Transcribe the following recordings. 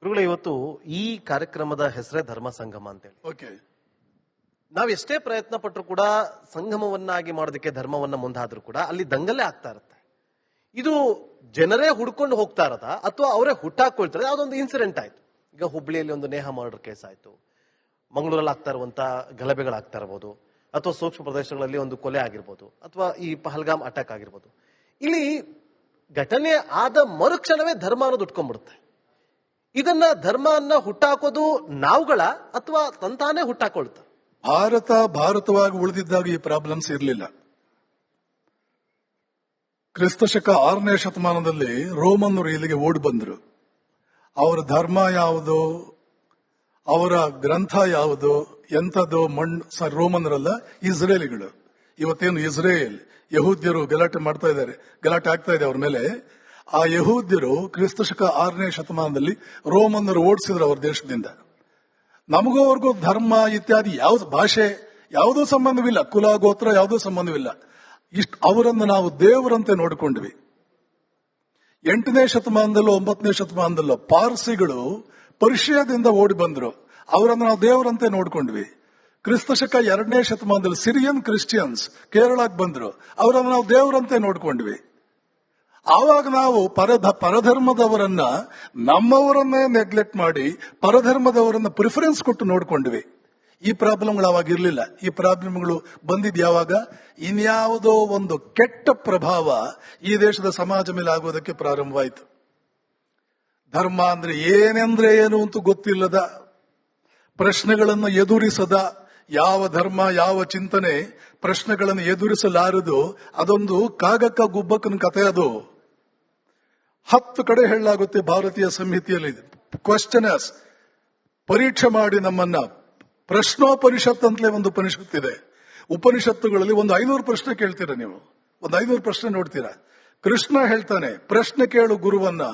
ಗುರುಗಳೇ, ಇವತ್ತು ಈ ಕಾರ್ಯಕ್ರಮದ ಹೆಸರೇ ಧರ್ಮ ಸಂಗಮ ಅಂತೇಳಿ. ಓಕೆ, ನಾವ್ ಎಷ್ಟೇ ಪ್ರಯತ್ನ ಪಟ್ಟರು ಕೂಡ ಸಂಗಮವನ್ನಾಗಿ ಮಾಡೋದಕ್ಕೆ ಧರ್ಮವನ್ನ ಮುಂದಾದ್ರೂ ಕೂಡ ಅಲ್ಲಿ ದಂಗಲ್ಲೇ ಆಗ್ತಾ ಇರುತ್ತೆ. ಇದು ಜನರೇ ಹುಡ್ಕೊಂಡು ಹೋಗ್ತಾ ಇರೋದ ಅಥವಾ ಅವರೇ ಹುಟ್ಟಾಕೊಳ್ತಾರೆ? ಯಾವ್ದೊಂದು ಇನ್ಸಿಡೆಂಟ್ ಆಯ್ತು. ಈಗ ಹುಬ್ಳಿಯಲ್ಲಿ ಒಂದು ನೇಹ ಮರ್ಡರ್ ಕೇಸ್ ಆಯ್ತು, ಮಂಗಳೂರಲ್ಲಿ ಆಗ್ತಾ ಇರುವಂತ ಗಲಭೆಗಳಾಗ್ತಾ ಇರಬಹುದು, ಅಥವಾ ಸೂಕ್ಷ್ಮ ಪ್ರದೇಶಗಳಲ್ಲಿ ಒಂದು ಕೊಲೆ ಆಗಿರ್ಬೋದು, ಅಥವಾ ಈ ಪಹಲ್ಗಾಮ್ ಅಟ್ಯಾಕ್ ಆಗಿರ್ಬೋದು. ಇಲ್ಲಿ ಘಟನೆ ಆದ ಮರುಕ್ಷಣವೇ ಧರ್ಮ ಅನ್ನೋದು ಉಟ್ಕೊಂಡ್ಬಿಡುತ್ತೆ. ಇದನ್ನ ಧರ್ಮ ಅನ್ನ ಹುಟ್ಟಾಕೋದು ನಾವುಗಳ ಅಥವಾ ತಂತಾನೇ ಹುಟ್ಟಾಕೊಳ್ತ? ಭಾರತವಾಗಿ ಉಳಿದಿದ್ದಾಗ ಈ ಪ್ರಾಬ್ಲಮ್ಸ್ ಇರಲಿಲ್ಲ. ಕ್ರಿಸ್ತಶಕ 6ನೇ ಶತಮಾನದಲ್ಲಿ ರೋಮನ್ನರು ಇಲ್ಲಿಗೆ ಓಡಿ ಬಂದರು. ಅವರ ಧರ್ಮ ಯಾವುದು, ಅವರ ಗ್ರಂಥ ಯಾವುದು, ಎಂಥದ್ದು? ರೋಮನ್ನರಲ್ಲ, ಇಸ್ರೇಲಿಗಳು. ಇವತ್ತೇನು ಇಸ್ರೇಲ್ ಯಹೂದ್ಯರು ಗಲಾಟೆ ಮಾಡ್ತಾ ಇದ್ದಾರೆ, ಗಲಾಟೆ ಆಗ್ತಾ ಇದೆ ಅವ್ರ ಮೇಲೆ. ಆ ಯಹೂದ್ಯರು ಕ್ರಿಸ್ತಶಕ 6ನೇ ಶತಮಾನದಲ್ಲಿ ರೋಮನ್ನರು ಓಡಿಸಿದ್ರು ಅವ್ರ ದೇಶದಿಂದ. ನಮಗೂ ಅವ್ರಿಗೂ ಧರ್ಮ ಇತ್ಯಾದಿ ಯಾವ ಭಾಷೆ ಯಾವುದೂ ಸಂಬಂಧವಿಲ್ಲ, ಕುಲ ಗೋತ್ರ ಯಾವುದೂ ಸಂಬಂಧವಿಲ್ಲ. ಅವರನ್ನು ನಾವು ದೇವರಂತೆ ನೋಡಿಕೊಂಡ್ವಿ. 8ನೇ ಶತಮಾನದಲ್ಲೋ 9ನೇ ಶತಮಾನದಲ್ಲೋ ಪಾರ್ಸಿಗಳು ಪರ್ಷಿಯಾದಿಂದ ಓಡಿ ಬಂದ್ರು, ಅವರನ್ನು ನಾವು ದೇವರಂತೆ ನೋಡ್ಕೊಂಡ್ವಿ. ಕ್ರಿಸ್ತಶಕ 2ನೇ ಶತಮಾನದಲ್ಲಿ ಸಿರಿಯನ್ ಕ್ರಿಶ್ಚಿಯನ್ಸ್ ಕೇರಳಕ್ಕೆ ಬಂದ್ರು, ಅವರನ್ನು ನಾವು ದೇವರಂತೆ ನೋಡ್ಕೊಂಡ್ವಿ. ಆವಾಗ ನಾವು ಪರಧರ್ಮದವರನ್ನ ನಮ್ಮವರನ್ನೇ ನೆಗ್ಲೆಕ್ಟ್ ಮಾಡಿ ಪರಧರ್ಮದವರನ್ನ ಪ್ರಿಫರೆನ್ಸ್ ಕೊಟ್ಟು ನೋಡ್ಕೊಂಡ್ವಿ. ಈ ಪ್ರಾಬ್ಲಮ್ಗಳು ಅವಾಗ ಇರಲಿಲ್ಲ. ಈ ಪ್ರಾಬ್ಲಮ್ಗಳು ಬಂದಿದ್ ಯಾವಾಗ? ಇನ್ಯಾವುದೋ ಒಂದು ಕೆಟ್ಟ ಪ್ರಭಾವ ಈ ದೇಶದ ಸಮಾಜ ಮೇಲೆ ಆಗೋದಕ್ಕೆ ಪ್ರಾರಂಭವಾಯಿತು. ಧರ್ಮ ಅಂದ್ರೆ ಏನೆಂದ್ರೆ ಏನು ಅಂತ ಗೊತ್ತಿಲ್ಲದ, ಪ್ರಶ್ನೆಗಳನ್ನು ಎದುರಿಸದ, ಯಾವ ಧರ್ಮ ಯಾವ ಚಿಂತನೆ ಪ್ರಶ್ನೆಗಳನ್ನು ಎದುರಿಸಲಾರದು, ಅದೊಂದು ಕಾಗಕ್ಕ ಗುಬ್ಬಕ್ಕನ ಕಥೆ. ಅದು 10 ಕಡೆ ಹೇಳಲಾಗುತ್ತೆ ಭಾರತೀಯ ಸಂಹಿತೆಯಲ್ಲಿ. ಕ್ವಶನರ್ಸ್, ಪರೀಕ್ಷೆ ಮಾಡಿ ನಮ್ಮನ್ನ. ಪ್ರಶ್ನೋಪನಿಷತ್ ಅಂತಲೇ ಒಂದು ಉಪನಿಷತ್ ಇದೆ. ಉಪನಿಷತ್ತುಗಳಲ್ಲಿ ಒಂದು 500 ಪ್ರಶ್ನೆ ಕೇಳ್ತೀರಾ ನೀವು, ಒಂದು 500 ಪ್ರಶ್ನೆ ನೋಡ್ತೀರಾ. ಕೃಷ್ಣ ಹೇಳ್ತಾನೆ, ಪ್ರಶ್ನೆ ಕೇಳು ಗುರುವನ್ನ.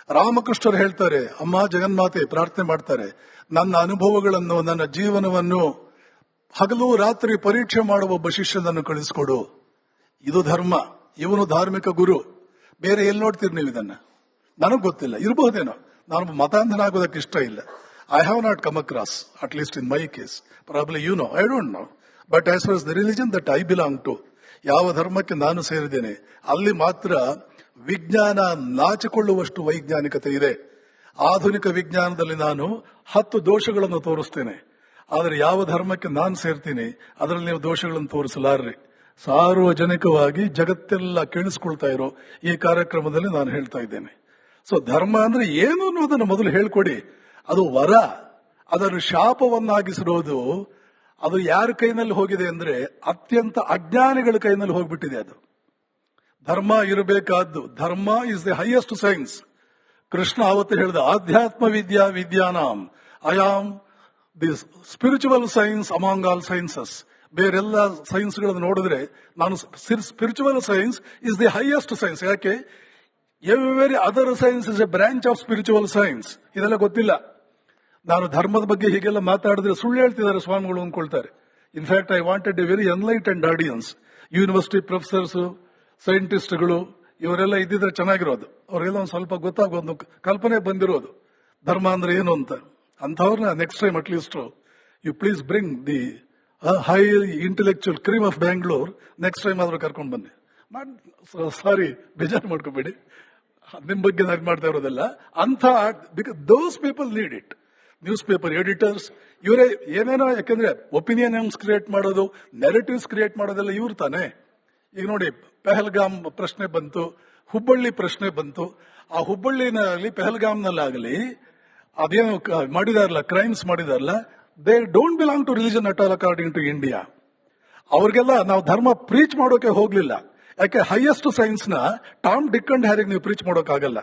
ರಾಮಕೃಷ್ಣರು ಹೇಳ್ತಾರೆ, ಅಮ್ಮ ಜಗನ್ಮಾತೆ ಪ್ರಾರ್ಥನೆ ಮಾಡ್ತಾರೆ, ನನ್ನ ಅನುಭವಗಳನ್ನು, ನನ್ನ ಜೀವನವನ್ನು ಹಗಲು ರಾತ್ರಿ ಪರೀಕ್ಷೆ ಮಾಡುವ ಒಬ್ಬ ಶಿಷ್ಯನನ್ನು ಕಳಿಸ್ಕೊಡು. ಇದು ಧರ್ಮ, ಇವನು ಧಾರ್ಮಿಕ ಗುರು. ಬೇರೆ ಎಲ್ಲಿ ನೋಡ್ತೀರಿ ನೀವು ಇದನ್ನ? ನನಗ್ ಗೊತ್ತಿಲ್ಲ, ಇರಬಹುದೇನೋ. ನಾನು ಮತಾಂಧನ ಆಗೋದಕ್ಕೆ ಇಷ್ಟ ಇಲ್ಲ. I have not come across, at least in my case. Probably you know, I don't know. But as far the religion that I belong to, ಯಾವ ಧರ್ಮಕ್ಕೆ ನಾನು ಸೇರಿದ್ದೇನೆ, ಅಲ್ಲಿ ಮಾತ್ರ ವಿಜ್ಞಾನ ನಾಚಿಕೊಳ್ಳುವಷ್ಟು ವೈಜ್ಞಾನಿಕತೆ ಇದೆ. ಆಧುನಿಕ ವಿಜ್ಞಾನದಲ್ಲಿ ನಾನು 10 ದೋಷಗಳನ್ನು ತೋರಿಸ್ತೇನೆ, ಆದರೆ ಯಾವ ಧರ್ಮಕ್ಕೆ ನಾನು ಸೇರ್ತೀನಿ ಅದರಲ್ಲಿ ನೀವು ದೋಷಗಳನ್ನು ತೋರಿಸಲಾರ್ರಿ. ಸಾರ್ವಜನಿಕವಾಗಿ ಜಗತ್ತೆಲ್ಲ ಕೇಳಿಸ್ಕೊಳ್ತಾ ಇರೋ ಈ ಕಾರ್ಯಕ್ರಮದಲ್ಲಿ ನಾನು ಹೇಳ್ತಾ ಇದ್ದೇನೆ. ಸೊ ಧರ್ಮ ಅಂದ್ರೆ ಏನು ಅನ್ನೋದನ್ನು ಮೊದಲು ಹೇಳ್ಕೊಡಿ. ಅದು ವರ, ಅದನ್ನು ಶಾಪವನ್ನಾಗಿಸಿರೋದು ಅದು ಯಾರ ಕೈನಲ್ಲಿ ಹೋಗಿದೆ ಅಂದ್ರೆ ಅತ್ಯಂತ ಅಜ್ಞಾನಿಗಳ ಕೈನಲ್ಲಿ ಹೋಗ್ಬಿಟ್ಟಿದೆ. ಅದು ಧರ್ಮ ಇರಬೇಕಾದ್ದು. Dharma is the highest science. Krishna ಅವತ್ತು ಹೇಳಿದ, ಆಧ್ಯಾತ್ಮ ವಿದ್ಯಾ ವಿದ್ಯಾನಾಂ I the spiritual science among all sciences. ಬೇರೆಲ್ಲ ಸೈನ್ಸ್ಗಳನ್ನು ನೋಡಿದ್ರೆ ನಾನು spiritual science is the highest science. ಯಾಕೆ? Every other science is a branch of spiritual science. ಇದೆಲ್ಲ ಗೊತ್ತಿಲ್ಲ. ನಾನು ಧರ್ಮದ ಬಗ್ಗೆ ಹೀಗೆಲ್ಲ ಮಾತಾಡಿದ್ರೆ ಸುಳ್ಳು ಹೇಳ್ತಿದ್ದಾರೆ ಸ್ವಾಮಿಗಳು ಅಂದ್ಕೊಳ್ತಾರೆ. In fact I wanted a very enlightened audience. University professors, ಸೈಂಟಿಸ್ಟ್ಗಳು ಇವರೆಲ್ಲ ಇದ್ದಿದ್ರೆ ಚೆನ್ನಾಗಿರೋದು. ಅವರೆಲ್ಲ ಒಂದು ಸ್ವಲ್ಪ ಗೊತ್ತಾಗೋದು, ಕಲ್ಪನೆ ಬಂದಿರೋದು ಧರ್ಮ ಅಂದ್ರೆ ಏನು ಅಂತ. ಅಂಥವ್ರನ್ನ next time at least you please bring the high intellectual cream of Bangalore. Next time ಆದ್ರೂ ಕರ್ಕೊಂಡು ಬನ್ನಿ. ಸಾರಿ, ಬೇಜಾರು ಮಾಡ್ಕೋಬೇಡಿ, ನಿಮ್ ಬಗ್ಗೆ ನಾನು ಮಾಡ್ತಾ ಇರೋದಲ್ಲ. ಅಂಥ those people need it. News paper editors ಇವರೇ ಏನೇನೋ, ಯಾಕಂದ್ರೆ ಒಪಿನಿಯನ್ಸ್ ಕ್ರಿಯೇಟ್ ಮಾಡೋದು, ನೆರೇಟಿವ್ಸ್ ಕ್ರಿಯೇಟ್ ಮಾಡೋದೆಲ್ಲ ಇವ್ರು ತಾನೆ. ಈಗ ನೋಡಿ, ಪೆಹಲ್ಗಾಮ್ ಪ್ರಶ್ನೆ ಬಂತು, ಹುಬ್ಬಳ್ಳಿ ಪ್ರಶ್ನೆ ಬಂತು. ಆ ಹುಬ್ಬಳ್ಳಿನಲ್ಲಿ ಪೆಹಲ್ಗಾಮ್ನಲ್ಲಾಗಲಿ ಅದೇನು ಮಾಡಿದಾರಲ್ಲ, ಕ್ರೈಮ್ಸ್ ಮಾಡಿದಾರಲ್ಲ, they don't belong to religion at all according to India. ಅವ್ರಿಗೆಲ್ಲ ನಾವು ಧರ್ಮ ಪ್ರೀಚ್ ಮಾಡೋಕೆ ಹೋಗ್ಲಿಲ್ಲ. ಯಾಕೆ? ಹೈಯೆಸ್ಟ್ ಸೈನ್ಸ್ ನ ಟಾಮ್ ಡಿಕ್ ಅಂಡ್ ಹ್ಯಾರಿಗೆ ನೀವು ಪ್ರೀಚ್ ಮಾಡೋಕ್ಕಾಗಲ್ಲ.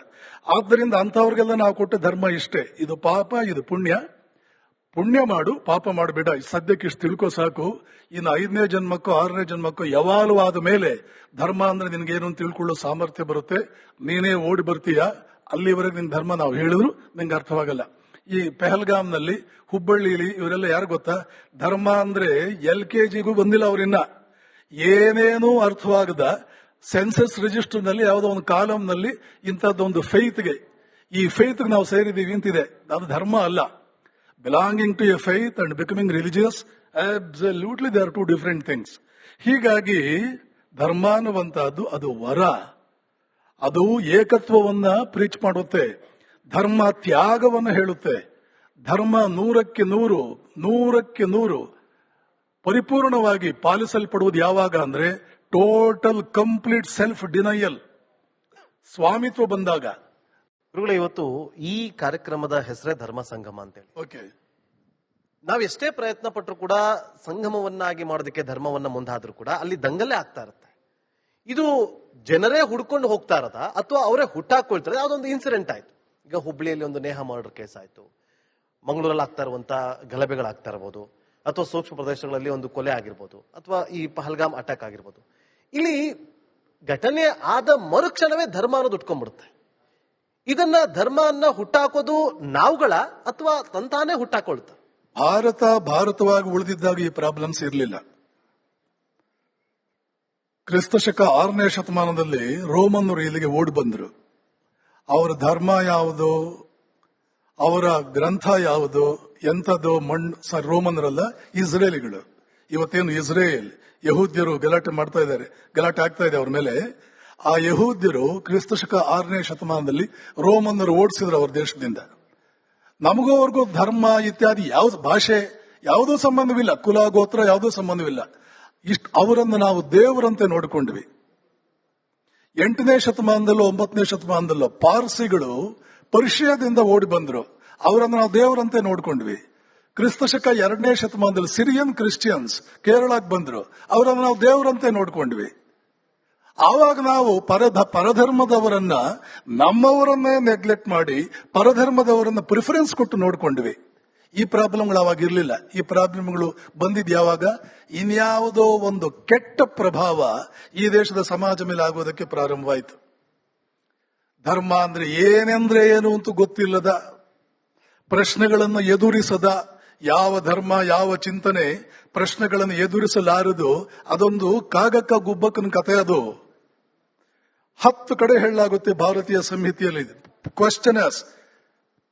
ಆದ್ದರಿಂದ ಅಂತವ್ರಿಗೆಲ್ಲ ನಾವು ಕೊಟ್ಟ ಧರ್ಮ ಇಷ್ಟೇ. ಇದು ಪಾಪ, ಇದು ಪುಣ್ಯ. ಪುಣ್ಯ ಮಾಡು, ಪಾಪ ಮಾಡಬೇಡ. ಸದ್ಯಕ್ಕೆ ಇಷ್ಟು ತಿಳ್ಕೋ ಸಾಕು. ಇನ್ನು 5ನೇ ಜನ್ಮಕ್ಕೋ 6ನೇ ಜನ್ಮಕ್ಕೋ ಯಾವಾಗಲೂ ಮೇಲೆ ಧರ್ಮ ಅಂದ್ರೆ ನಿನ್ಗೇನು ತಿಳ್ಕೊಳ್ಳೋ ಸಾಮರ್ಥ್ಯ ಬರುತ್ತೆ. ನೀನೇ ಓಡಿ ಬರ್ತೀಯ. ಅಲ್ಲಿವರೆಗೆ ನಿನ್ ಧರ್ಮ ನಾವು ಹೇಳಿದ್ರು ನಿಂಗೆ ಅರ್ಥವಾಗಲ್ಲ. ಈ ಪೆಹಲ್ಗಾಮ್ನಲ್ಲಿ, ಹುಬ್ಬಳ್ಳಿಲಿ ಇವರೆಲ್ಲ ಯಾರು ಗೊತ್ತಾ? ಧರ್ಮ ಅಂದ್ರೆ LKGಗೂ ಬಂದಿಲ್ಲ ಅವರಿನ್ನ. ಏನೇನೂ ಅರ್ಥವಾಗದ ಸೆನ್ಸಸ್ ರಿಜಿಸ್ಟರ್ ನಲ್ಲಿ ಯಾವುದೋ ಒಂದು ಕಾಲಂನಲ್ಲಿ ಇಂಥದ್ದೊಂದು ಫೈತ್ಗೆ ಈ ಫೇತ್ ನಾವು ಸೇರಿದೀವಿ ಅಂತಿದೆ, ಅದು ಧರ್ಮ ಅಲ್ಲ. Belonging to a faith and becoming religious, absolutely they are two different things. ಹೀಗಾಗಿ ಧರ್ಮ ಅನ್ನುವಂತಹದ್ದು ಅದು ವರ, ಅದು ಏಕತ್ವವನ್ನ ಪ್ರೀಚ್ ಮಾಡುತ್ತೆ, ಧರ್ಮ ತ್ಯಾಗವನ್ನು ಹೇಳುತ್ತೆ. ಧರ್ಮ 100ಕ್ಕೆ 100 ಪರಿಪೂರ್ಣವಾಗಿ ಪಾಲಿಸಲ್ಪಡುವುದು ಯಾವಾಗ ಅಂದ್ರೆ ಟೋಟಲ್ ಕಂಪ್ಲೀಟ್ ಸೆಲ್ಫ್ ಡಿನೈಯಲ್, ಸ್ವಾಮಿತ್ವ ಬಂದಾಗ. ಗುರುಗಳೇ, ಇವತ್ತು ಈ ಕಾರ್ಯಕ್ರಮದ ಹೆಸರೇ ಧರ್ಮ ಸಂಗಮ ಅಂತೇಳಿ. ಓಕೆ, ನಾವೆಷ್ಟೇ ಪ್ರಯತ್ನ ಪಟ್ಟರು ಕೂಡ ಸಂಗಮವನ್ನಾಗಿ ಮಾಡೋದಕ್ಕೆ ಧರ್ಮವನ್ನ ಮುಂದಾದ್ರೂ ಕೂಡ ಅಲ್ಲಿ ದಂಗಲ್ಲೇ ಆಗ್ತಾ ಇರುತ್ತೆ. ಇದು ಜನರೇ ಹುಡ್ಕೊಂಡು ಹೋಗ್ತಾ ಇರೋದಾ ಅಥವಾ ಅವರೇ ಹುಟ್ಟಾಕೊಳ್ತಾರೆ? ಯಾವ್ದೊಂದು ಇನ್ಸಿಡೆಂಟ್ ಆಯ್ತು, ಈಗ ಹುಬ್ಳಿಯಲ್ಲಿ ಒಂದು ನೇಹ ಮರ್ಡರ್ ಕೇಸ್ ಆಯ್ತು, ಮಂಗಳೂರಲ್ಲಿ ಆಗ್ತಾ ಇರುವಂತ ಗಲಭೆಗಳಾಗ್ತಾ ಇರಬಹುದು, ಅಥವಾ ಸೂಕ್ಷ್ಮ ಪ್ರದೇಶಗಳಲ್ಲಿ ಒಂದು ಕೊಲೆ ಆಗಿರ್ಬೋದು, ಅಥವಾ ಈ ಪಹಲ್ಗಾಮ್ ಅಟ್ಯಾಕ್ ಆಗಿರ್ಬೋದು. ಇಲ್ಲಿ ಘಟನೆ ಆದ ಮರುಕ್ಷಣವೇ ಧರ್ಮ ಅನ್ನೋದು ಉಟ್ಕೊಂಡ್ಬಿಡುತ್ತೆ. ಇದನ್ನ ಧರ್ಮ ಅನ್ನ ಹುಟ್ಟಾಕೋದು ನಾವುಗಳ ಅಥವಾ ತಂತಾನೇ ಹುಟ್ಟಾಕೊಳ್ತ? ಭಾರತವಾಗಿ ಉಳಿದಿದ್ದಾಗ ಈ ಪ್ರಾಬ್ಲಮ್ಸ್ ಇರಲಿಲ್ಲ. ಕ್ರಿಸ್ತಶಕ 6ನೇ ಶತಮಾನದಲ್ಲಿ ರೋಮನ್ನರು ಇಲ್ಲಿಗೆ ಓಡಿ ಬಂದರು. ಅವರ ಧರ್ಮ ಯಾವುದು, ಅವರ ಗ್ರಂಥ ಯಾವುದು, ಎಂಥದ್ದು ರೋಮನ್ನರಲ್ಲ, ಇಸ್ರೇಲಿಗಳು. ಇವತ್ತೇನು ಇಸ್ರೇಲ್ ಯಹೂದ್ಯರು ಗಲಾಟೆ ಮಾಡ್ತಾ ಇದ್ದಾರೆ, ಗಲಾಟೆ ಆಗ್ತಾ ಇದೆ ಅವ್ರ ಮೇಲೆ. ಆ ಯಹೂದ್ಯರು ಕ್ರಿಸ್ತಶಕ 6ನೇ ಶತಮಾನದಲ್ಲಿ ರೋಮನ್ನರು ಓಡಿಸಿದ್ರು ಅವ್ರ ದೇಶದಿಂದ. ನಮಗೂ ಅವ್ರಿಗೂ ಧರ್ಮ ಇತ್ಯಾದಿ ಯಾವ ಭಾಷೆ ಯಾವುದೂ ಸಂಬಂಧವಿಲ್ಲ, ಕುಲ ಗೋತ್ರ ಯಾವುದೂ ಸಂಬಂಧವಿಲ್ಲ. ಅವರನ್ನು ನಾವು ದೇವರಂತೆ ನೋಡಿಕೊಂಡ್ವಿ. 8ನೇ ಶತಮಾನದಲ್ಲೋ 9ನೇ ಶತಮಾನದಲ್ಲೋ ಪಾರ್ಸಿಗಳು ಪರ್ಷಿಯಾದಿಂದ ಓಡಿ ಬಂದ್ರು, ಅವರನ್ನು ನಾವು ದೇವರಂತೆ ನೋಡ್ಕೊಂಡ್ವಿ. ಕ್ರಿಸ್ತಶಕ 2ನೇ ಶತಮಾನದಲ್ಲಿ ಸಿರಿಯನ್ ಕ್ರಿಶ್ಚಿಯನ್ಸ್ ಕೇರಳಕ್ಕೆ ಬಂದ್ರು, ಅವರನ್ನು ನಾವು ದೇವರಂತೆ ನೋಡ್ಕೊಂಡ್ವಿ. ಆವಾಗ ನಾವು ಪರಧರ್ಮದವರನ್ನ ನಮ್ಮವರನ್ನೇ ನೆಗ್ಲೆಕ್ಟ್ ಮಾಡಿ ಪರಧರ್ಮದವರನ್ನ ಪ್ರಿಫರೆನ್ಸ್ ಕೊಟ್ಟು ನೋಡ್ಕೊಂಡ್ವಿ. ಈ ಪ್ರಾಬ್ಲಮ್ಗಳು ಅವಾಗ ಇರಲಿಲ್ಲ. ಈ ಪ್ರಾಬ್ಲಮ್ಗಳು ಬಂದಿದ್ ಯಾವಾಗ? ಇನ್ಯಾವುದೋ ಒಂದು ಕೆಟ್ಟ ಪ್ರಭಾವ ಈ ದೇಶದ ಸಮಾಜ ಮೇಲೆ ಆಗೋದಕ್ಕೆ ಪ್ರಾರಂಭವಾಯಿತು. ಧರ್ಮ ಅಂದ್ರೆ ಏನೆಂದ್ರೆ ಏನು ಅಂತ ಗೊತ್ತಿಲ್ಲದ, ಪ್ರಶ್ನೆಗಳನ್ನು ಎದುರಿಸದ, ಯಾವ ಧರ್ಮ ಯಾವ ಚಿಂತನೆ ಪ್ರಶ್ನೆಗಳನ್ನು ಎದುರಿಸಲಾರದು, ಅದೊಂದು ಕಾಗಕ್ಕ ಗುಬ್ಬಕ್ಕನ ಕಥೆ. ಅದು 10 ಕಡೆ ಹೇಳಲಾಗುತ್ತೆ ಭಾರತೀಯ ಸಂಹಿತೆಯಲ್ಲಿ. ಕ್ವೆಶ್ಚನರ್ಸ್,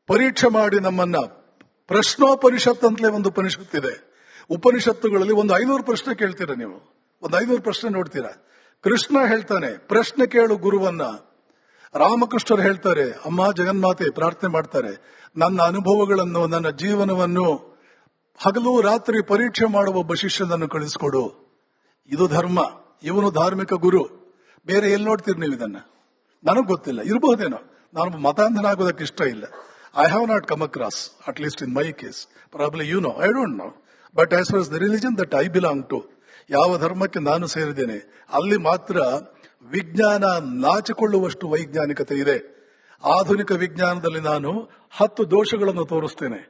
ಪರೀಕ್ಷೆ ಮಾಡಿ ನಮ್ಮನ್ನ. ಪ್ರಶ್ನೋಪನಿಷತ್ ಅಂತಲೇ ಒಂದು ಉಪನಿಷತ್ ಇದೆ. ಉಪನಿಷತ್ತುಗಳಲ್ಲಿ ಒಂದು 500 ಪ್ರಶ್ನೆ ಕೇಳ್ತೀರಾ ನೀವು, ಒಂದು 500 ಪ್ರಶ್ನೆ ನೋಡ್ತೀರಾ. ಕೃಷ್ಣ ಹೇಳ್ತಾನೆ, ಪ್ರಶ್ನೆ ಕೇಳು ಗುರುವನ್ನ. ರಾಮಕೃಷ್ಣರು ಹೇಳ್ತಾರೆ, ಅಮ್ಮ ಜಗನ್ಮಾತೆ ಪ್ರಾರ್ಥನೆ ಮಾಡ್ತಾರೆ, ನನ್ನ ಅನುಭವಗಳನ್ನು, ನನ್ನ ಜೀವನವನ್ನು ಹಗಲು ರಾತ್ರಿ ಪರೀಕ್ಷೆ ಮಾಡುವ ಒಬ್ಬ ಶಿಷ್ಯನನ್ನು ಕಳಿಸ್ಕೊಡು. ಇದು ಧರ್ಮ, ಇವನು ಧಾರ್ಮಿಕ ಗುರು. ಬೇರೆ ಎಲ್ಲಿ ನೋಡ್ತೀರಿ ನೀವು ಇದನ್ನ? ನನಗ್ ಗೊತ್ತಿಲ್ಲ, ಇರಬಹುದೇನೋ. ನಾನು ಮತಾಂಧನ ಆಗೋದಕ್ಕೆ ಇಷ್ಟ ಇಲ್ಲ. I have not come across, at least in my case. Probably you know, I don't know. But as far the religion that I belong to, ಯಾವ ಧರ್ಮಕ್ಕೆ ನಾನು ಸೇರಿದ್ದೇನೆ, ಅಲ್ಲಿ ಮಾತ್ರ ವಿಜ್ಞಾನ ನಾಚಿಕೊಳ್ಳುವಷ್ಟು ವೈಜ್ಞಾನಿಕತೆ ಇದೆ. ಆಧುನಿಕ ವಿಜ್ಞಾನದಲ್ಲಿ ನಾನು 10 ದೋಷಗಳನ್ನು ತೋರಿಸ್ತೇನೆ,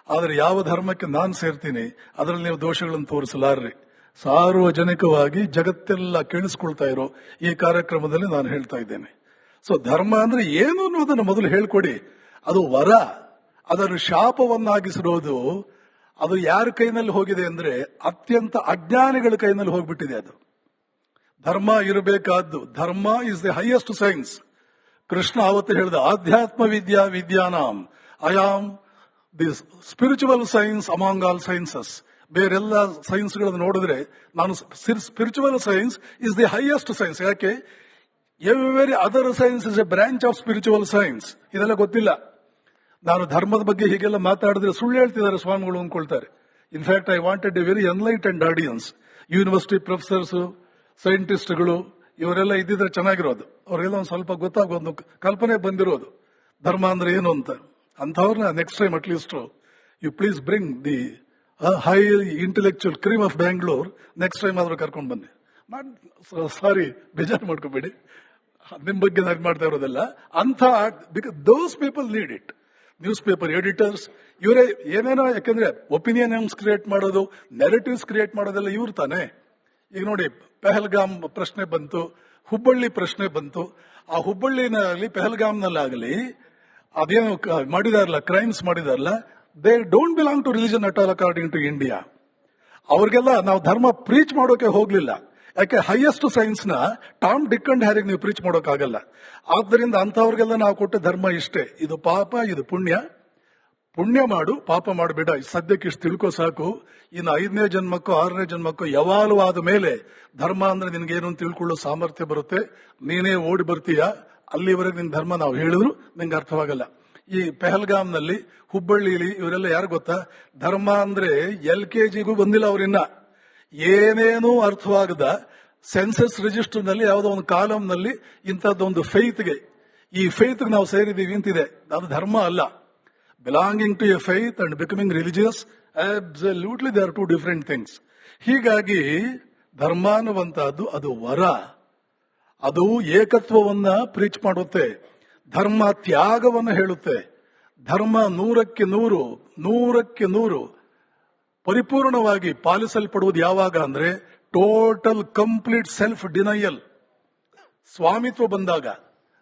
ಆದರೆ ಯಾವ ಧರ್ಮಕ್ಕೆ ನಾನು ಸೇರ್ತೀನಿ ಅದರಲ್ಲಿ ನೀವು ದೋಷಗಳನ್ನು ತೋರಿಸಲಾರ್ರಿ. ಸಾರ್ವಜನಿಕವಾಗಿ ಜಗತ್ತೆಲ್ಲ ಕೇಳಿಸ್ಕೊಳ್ತಾ ಇರೋ ಈ ಕಾರ್ಯಕ್ರಮದಲ್ಲಿ ನಾನು ಹೇಳ್ತಾ ಇದ್ದೇನೆ. ಸೊ ಧರ್ಮ ಅಂದ್ರೆ ಏನು ಅನ್ನೋದನ್ನು ಮೊದಲು ಹೇಳ್ಕೊಡಿ. ಅದು ವರ, ಅದನ್ನು ಶಾಪವನ್ನಾಗಿಸಿರೋದು ಅದು ಯಾರ ಕೈನಲ್ಲಿ ಹೋಗಿದೆ ಅಂದ್ರೆ ಅತ್ಯಂತ ಅಜ್ಞಾನಿಗಳ ಕೈನಲ್ಲಿ ಹೋಗ್ಬಿಟ್ಟಿದೆ. ಅದು ಧರ್ಮ ಇರಬೇಕಾದ್ದು. Dharma is the highest science. Krishna ಅವತ್ತು ಹೇಳಿದ, ಆಧ್ಯಾತ್ಮ ವಿದ್ಯಾ ವಿದ್ಯಾನಾಂ I the spiritual science among all sciences. ಬೇರೆಲ್ಲ ಸೈನ್ಸ್ಗಳನ್ನು ನೋಡಿದ್ರೆ ನಾನು spiritual science is the highest science. ಯಾಕೆ? Every other science is a branch of spiritual science. ಇದೆಲ್ಲ ಗೊತ್ತಿಲ್ಲ. ನಾನು ಧರ್ಮದ ಬಗ್ಗೆ ಹೀಗೆಲ್ಲ ಮಾತಾಡಿದ್ರೆ ಸುಳ್ಳು ಹೇಳ್ತಿದ್ದಾರೆ ಸ್ವಾಮಿಗಳು ಅಂದ್ಕೊಳ್ತಾರೆ. In fact I wanted a very enlightened audience. University professors, ಸೈಂಟಿಸ್ಟ್ಗಳು ಇವರೆಲ್ಲ ಇದ್ದಿದ್ರೆ ಚೆನ್ನಾಗಿರೋದು. ಅವರೆಲ್ಲ ಒಂದು ಸ್ವಲ್ಪ ಗೊತ್ತಾಗೋದು, ಕಲ್ಪನೆ ಬಂದಿರೋದು ಧರ್ಮ ಅಂದ್ರೆ ಏನು ಅಂತ. ಅಂಥವ್ರನ್ನ next time at least you please bring the high intellectual cream of Bangalore. Next time ಆದ್ರೂ ಕರ್ಕೊಂಡು ಬನ್ನಿ. ಸಾರಿ, ಬೇಜಾರು ಮಾಡ್ಕೋಬೇಡಿ, ನಿಮ್ ಬಗ್ಗೆ ನಾನು ಮಾಡ್ತಾ ಇರೋದಲ್ಲ. ಅಂಥ those people need it. News paper editors ಇವರೇ ಏನೇನೋ, ಯಾಕಂದ್ರೆ ಒಪಿನಿಯನ್ಸ್ ಕ್ರಿಯೇಟ್ ಮಾಡೋದು, ನೆರೇಟಿವ್ಸ್ ಕ್ರಿಯೇಟ್ ಮಾಡೋದೆಲ್ಲ ಇವ್ರು ತಾನೆ. ಈಗ ನೋಡಿ, ಪೆಹಲ್ಗಾಮ್ ಪ್ರಶ್ನೆ ಬಂತು, ಹುಬ್ಬಳ್ಳಿ ಪ್ರಶ್ನೆ ಬಂತು. ಆ ಹುಬ್ಬಳ್ಳಿನಲ್ಲಿ ಪೆಹಲ್ಗಾಮ್ನಲ್ಲಾಗಲಿ ಅದೇನು ಮಾಡಿದಾರಲ್ಲ, ಕ್ರೈಮ್ಸ್ ಮಾಡಿದಾರಲ್ಲ, they don't belong to religion at all according to India. ಅವ್ರಿಗೆಲ್ಲ ನಾವು ಧರ್ಮ ಪ್ರೀಚ್ ಮಾಡೋಕೆ ಹೋಗ್ಲಿಲ್ಲ. ಯಾಕೆ ಹೈಯೆಸ್ಟ್ ಸೈನ್ಸ್ ನ ಟಾಮ್ ಡಿಕ್ ಅಂಡ್ ಹ್ಯಾರಿಗೆ ನೀವು ಪ್ರೀಚ್ ಮಾಡೋಕ್ಕಾಗಲ್ಲ. ಆದ್ದರಿಂದ ಅಂತವ್ರಿಗೆಲ್ಲ ನಾವು ಕೊಟ್ಟ ಧರ್ಮ ಇಷ್ಟೇ, ಇದು ಪಾಪ ಇದು ಪುಣ್ಯ, ಪುಣ್ಯ ಮಾಡು ಪಾಪ ಮಾಡಬೇಡ, ಸದ್ಯಕ್ಕೆ ಇಷ್ಟು ತಿಳ್ಕೋ ಸಾಕು. ಇನ್ನು 5ನೇ ಜನ್ಮಕ್ಕೋ 6ನೇ ಜನ್ಮಕ್ಕೋ ಎವಾಲ್ವ್ ಆದ ಮೇಲೆ ಧರ್ಮ ಅಂದ್ರೆ ನಿನ್ಗೇನು ಅಂತ ತಿಳ್ಕೊಳ್ಳೋ ಸಾಮರ್ಥ್ಯ ಬರುತ್ತೆ, ನೀನೇ ಓಡಿ ಬರ್ತೀಯ. ಅಲ್ಲಿವರೆಗೆ ನಿನ್ ಧರ್ಮ ನಾವು ಹೇಳಿದ್ರು ನಿಂಗೆ ಅರ್ಥವಾಗಲ್ಲ. ಈ ಪೆಹಲ್ಗಾಮ್ನಲ್ಲಿ, ಹುಬ್ಬಳ್ಳಿಲಿ ಇವರೆಲ್ಲ ಯಾರು ಗೊತ್ತಾ, ಧರ್ಮ ಅಂದ್ರೆ LKGಗೂ ಬಂದಿಲ್ಲ ಅವರಿನ್ನ. ಏನೇನೂ ಅರ್ಥವಾಗದ ಸೆನ್ಸಸ್ ರಿಜಿಸ್ಟರ್ ನಲ್ಲಿ ಯಾವುದೋ ಒಂದು ಕಾಲಮ್ ನಲ್ಲಿ ಇಂಥದ್ದೊಂದು ಫೇತ್ಗೆ, ಈ ಫೇತ್ಗೆ ನಾವು ಸೇರಿದೀವಿ ಅಂತಿದೆ. ಅದು ಧರ್ಮ ಅಲ್ಲ. Belonging to a faith and becoming religious, absolutely they are two different things. ಹೀಗಾಗಿ ಧರ್ಮ ಅನ್ನುವಂತಹದ್ದು ಅದು ವರ, ಅದು ಏಕತ್ವವನ್ನ ಪ್ರೀಚ್ ಮಾಡುತ್ತೆ, ಧರ್ಮ ತ್ಯಾಗವನ್ನು ಹೇಳುತ್ತೆ. ಧರ್ಮ 100ಕ್ಕೆ 100 ಪರಿಪೂರ್ಣವಾಗಿ ಪಾಲಿಸಲ್ಪಡುವುದು ಯಾವಾಗ ಅಂದ್ರೆ ಟೋಟಲ್ ಕಂಪ್ಲೀಟ್ ಸೆಲ್ಫ್ ಡಿನಯಲ್, ಸ್ವಾಮಿತ್ವ ಬಂದಾಗ.